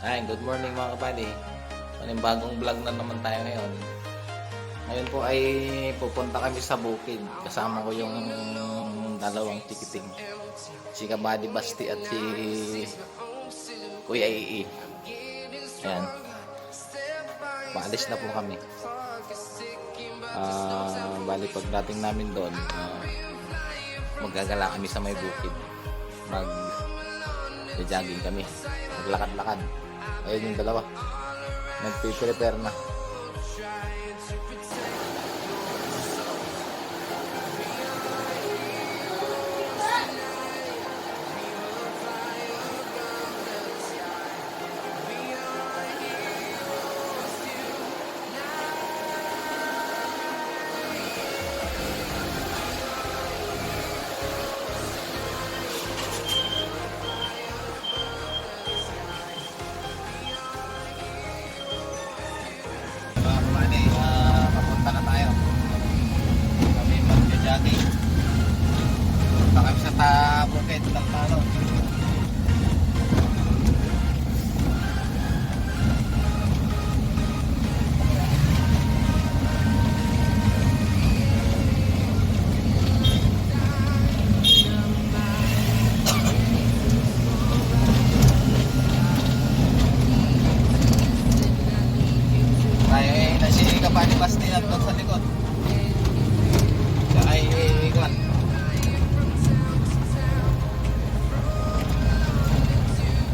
Ay, good morning mga kapali. Bagong vlog na naman tayo ngayon. Ngayon po ay pupunta kami sa bukid. Kasama ko yung dalawang tikiting. Si Kabady Basti at si Kuya Ii. Ayan. Paalis na po kami. Bali pagdating namin doon, maggagala kami sa may bukid. Mag-jogging kami. Maglakad-lakad. Ayun yung dalawa. Nagpiprepare na. Papunta na tayo. Kami mag-jogging. Punta kami sa bukid ng Talo. Kabady Basti at doon sa likod. Siya ay ikuan.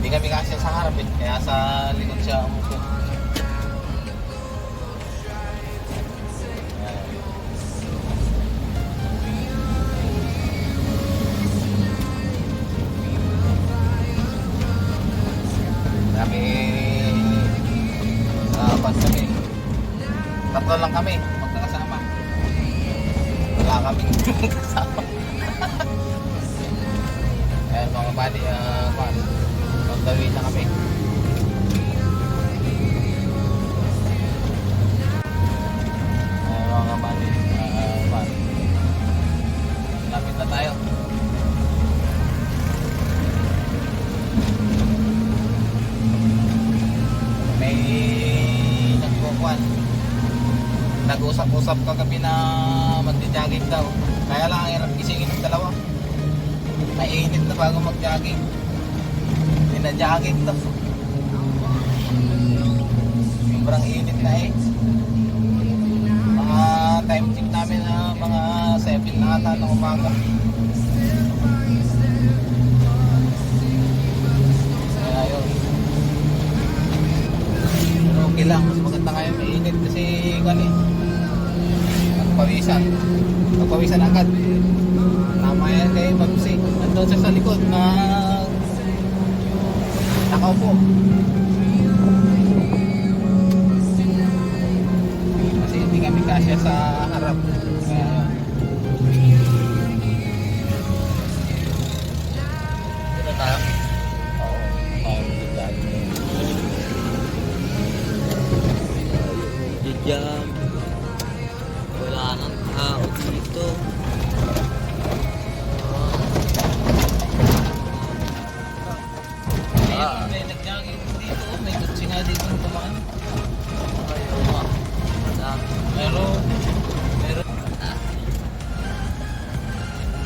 Hindi kami kasi sa harap eh. Kaya sa likod siya umupo. Kami pas kami. Tatlo lang kami, magkakasama. Wala kaming kasama. Ayan mga kabady, magdawin na kami. Ayan mga kabady, lapit na tayo. May nagkukuhan. Nag-usap-usap kagabi na mag-jogging daw. Kaya lang ang hirap gisingin ng dalawa. Naiinit na bago mag-jogging. Hindi na jogging daw. Sobrang init na eh. Mga time check namin na mga 7 na ata ng umaga. Kaya yun. Pero okay lang. Mas maganda kayo mainit kasi ganit. Magpawisan agad. Tama yan kay Babsi. Nandun siya sa likod na nakaupo. Kasi hindi kami kasya sa harap. Dito tayo? Oo. Diyan. Wala nang tao dito. May nag-jogging dito. May kutsi nga dito ng tamaan. Meron.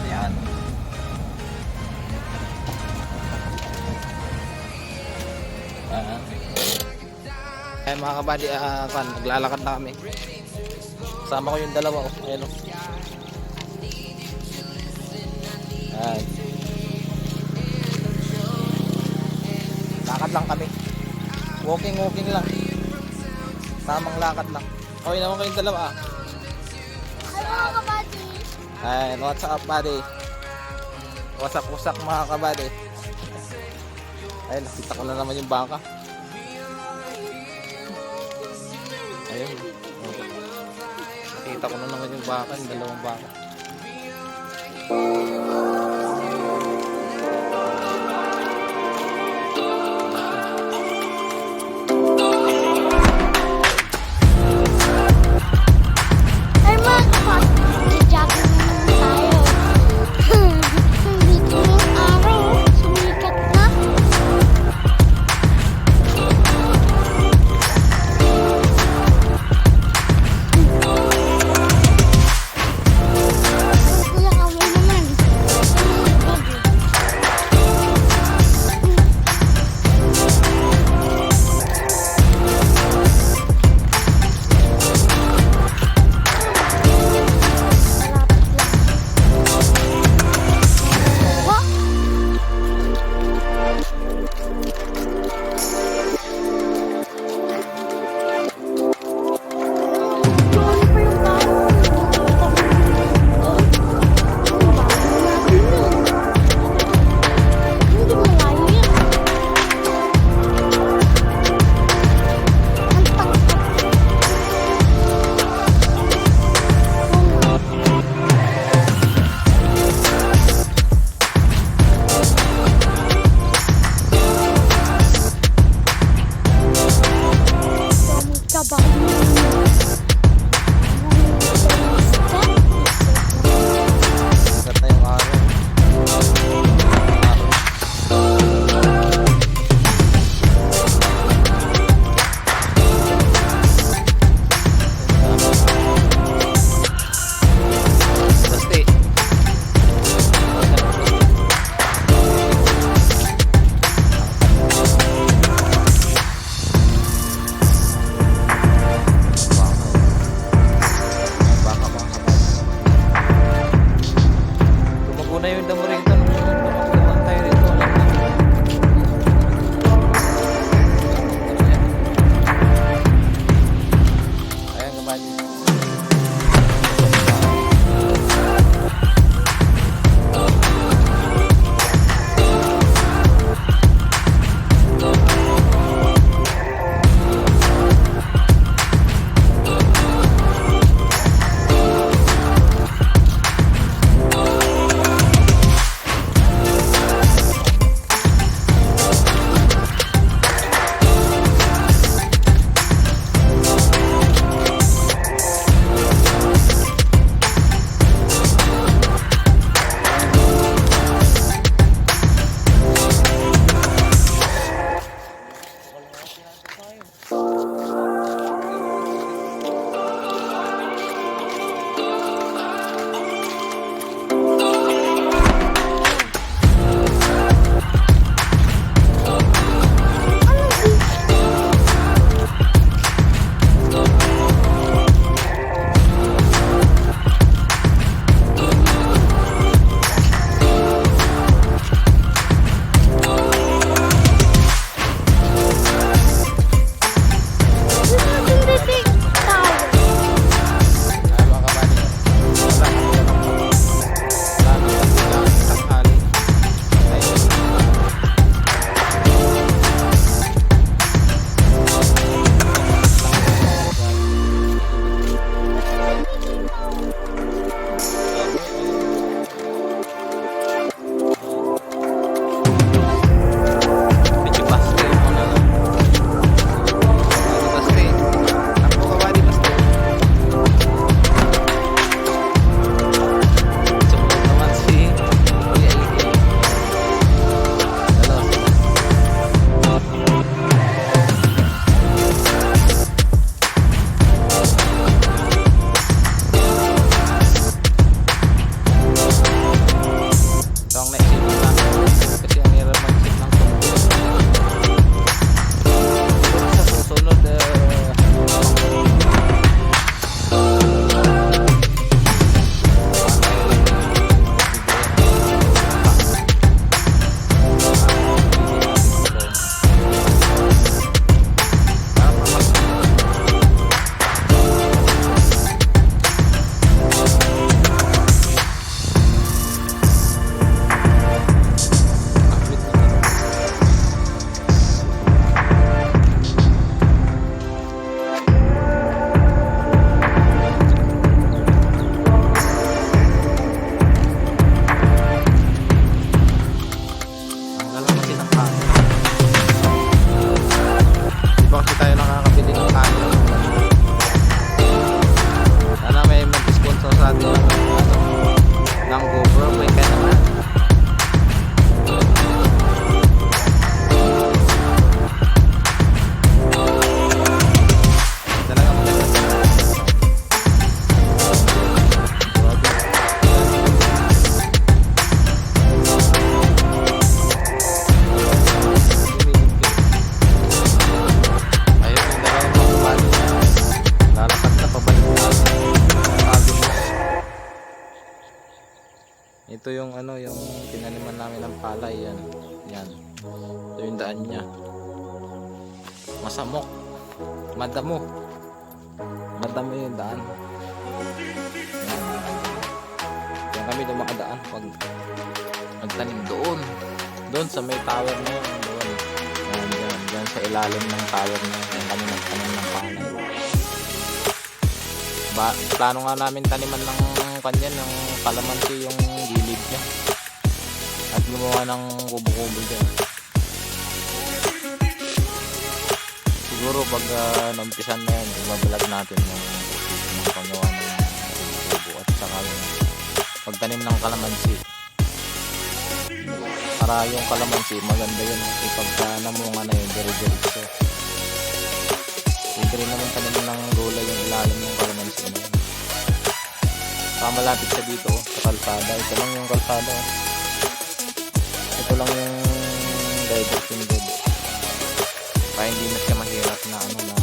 Ayan. Ayan mga kabady, naglalakad na kami. Kasama ko yung dalawa. Ayan o. Ayan. Lakad lang kami. Walking lang. Tamang lakad lang. Okay naman kayong dalawa ah. Hello kabady. Ayan, what's up buddy? Wasak mga kabady. Ayun, nakita ko na naman yung bangka. Ayun. Nakita ko na naman yung baka, yung dalawang baka. Ay mga kapatid, jogging tayo. Hindi ko yung araw, sumikat na. Ito yung ano, yung tinaniman namin ng palay, yan. Yan. Ito yung daan niya. Masamok. Madamo. Madamo yung daan. Yan. Yan kami dumakadaan pag nagtanim doon. Doon sa may tower na yun. Doon. Yan, dyan, dyan sa ilalim ng tower na yun. Yan kami nagtanim ng palay. Plano nga namin taniman ng kanya ng kalamansi yung gilid niya at gumawa ng kubo-kubo dyan. Siguro pag naumpisan na yan, ibabalag natin ng paggawa ng kubo at saka yung pagtanim ng kalamansi para yung kalamansi maganda yun kasi pagka namunga na yun dire-diretso. Pwede rin naman taniman ng gulay yung ilalim ng kalamansi na yun. Malapit siya dito sa kalsada. Ito lang yung kalsada. Ito lang yung diversion road. Kaya hindi na siya mahirap na ano na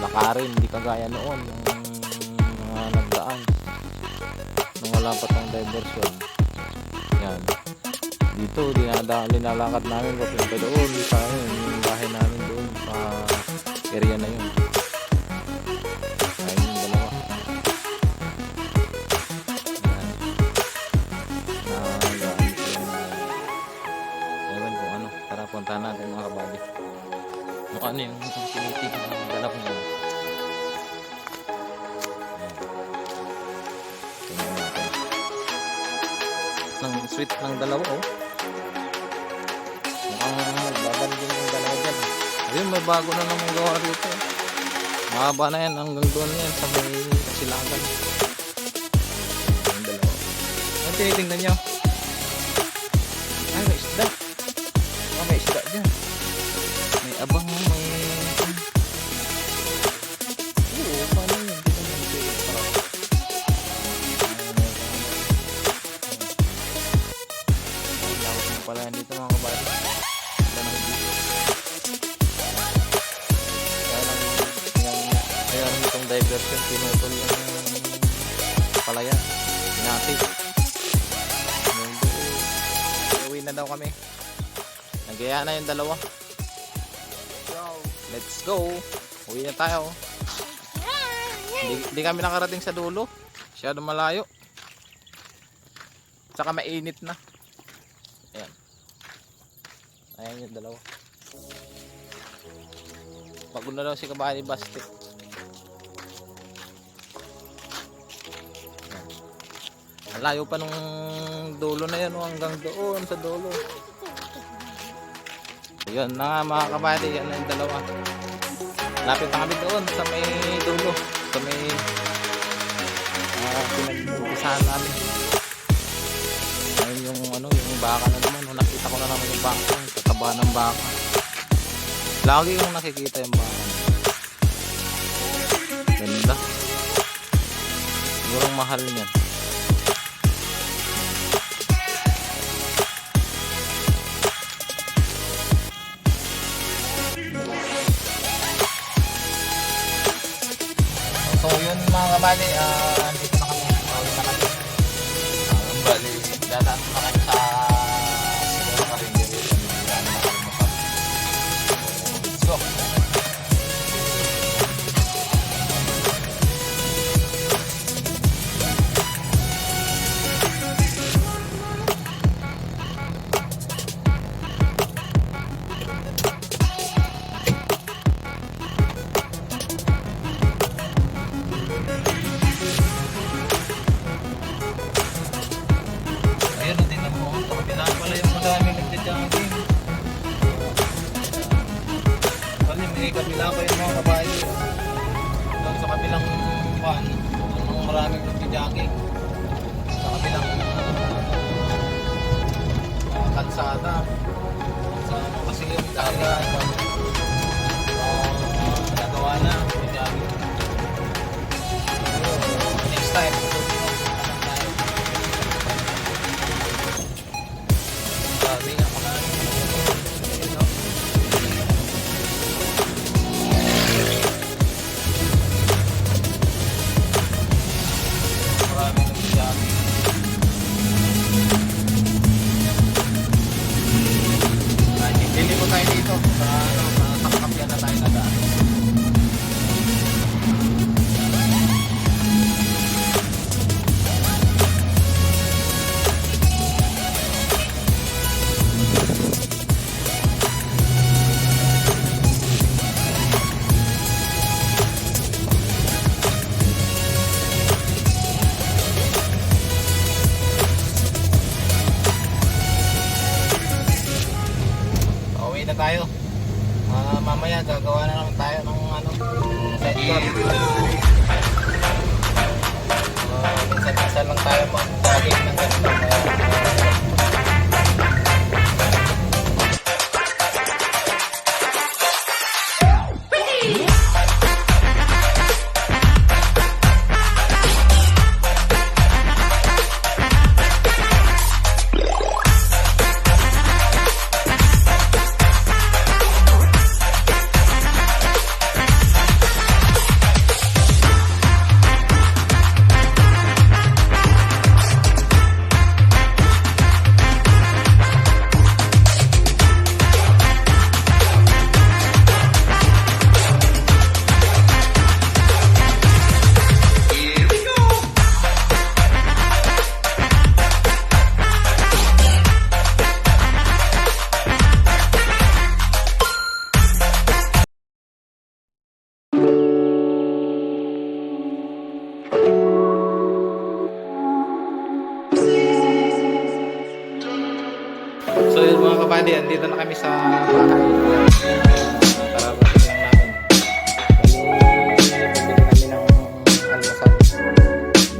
lakarin. Hindi kagaya noon yung mga nagdaan nung wala pa tong diversion. Yan. Dito linalakad namin papunta doon sa yung bahay namin doon sa area na yun. Puntahan natin mga kabady. Mukha ano yung sinitig ng dalap niya. Tingnan natin. Ang sweet ng dalawa oh. Mukhang magbabanding yung dalawa dyan. Ayun, may bago na naman gawa rito. Mahaba na yan hanggang doon yan sa may kasilagan. Yung dalawa. Ano tinitingnan nyo? Ay, may isda. May isda dyan. May abang, may... Oo, paano yun? Hindi naman ito yung parang... May lawak mo pala yan dito mga kabady. Wala nang dito. Kaya lang itong diversion, pinutol yung palayan. Pinatid. Uwi na daw kami. Nagaya na yung dalawa. Let's go. Uwi na tayo. Hindi kami nakarating sa dulo. Masyado malayo. Tsaka mainit na. Ayan. Ayan yung dalawa. Pagod na daw si kabahay ni Basti. Ang layo pa nung dulo na yan hanggang doon sa dulo. Yun na nga mga kabady, yan na yung dalawa. Lapit na kami doon sa may dulo, sa may pinag-upisahan namin. Ayun yung ano, yung baka na naman. Nakita ko na naman yung baka, yung tataba ng baka. Lagi yung nakikita yung baka. Ganda. Sigurong mahal niyan. So yun mga kabali, dito na kami, pauwi na kami. Bali, dadaan na kami sa siguro na rin dito. Let's go. Ayun, tingnan mo. Sa kabila pala yung madami nagja-jogging. Bali, may kabila pa yung mga kabayo. Doon sa kabilang pan, doon maraming nagja-jogging. Sa kabilang kalsada. Kasi yung talaga nagawa na. Nagja-jogging. Next time, maraming tayo dito sa ano, sa sakakapyan na tayo nadaan. Pauwi na tayo. Mamaya gagawa na naman tayo ng ano, sidecar. Minsan-minsan lang tayo mag-jogging ng ganito. So yun mga kabady, andito na kami sa bahay. Kararating lang namin. Bumili kami ng almusal.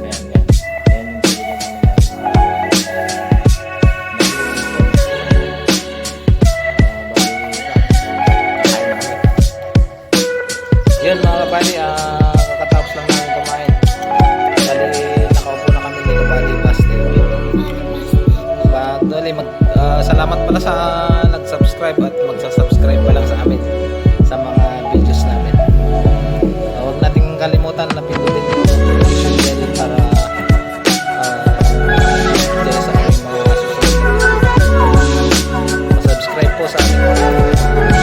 Ayan, yan. Ayan yung bumili namin. Yun mga kabady, kakatapos lang namin kumain. Dali nakaupo na kami dito kabady pasti. Actually, salamat pala sa nag-subscribe at magsa-subscribe pa lang sa amin sa mga videos namin. Huwag nating kalimutan na pindutin yung notification bell para dahil sa aming mga susunod. Subscribe po sa aming mga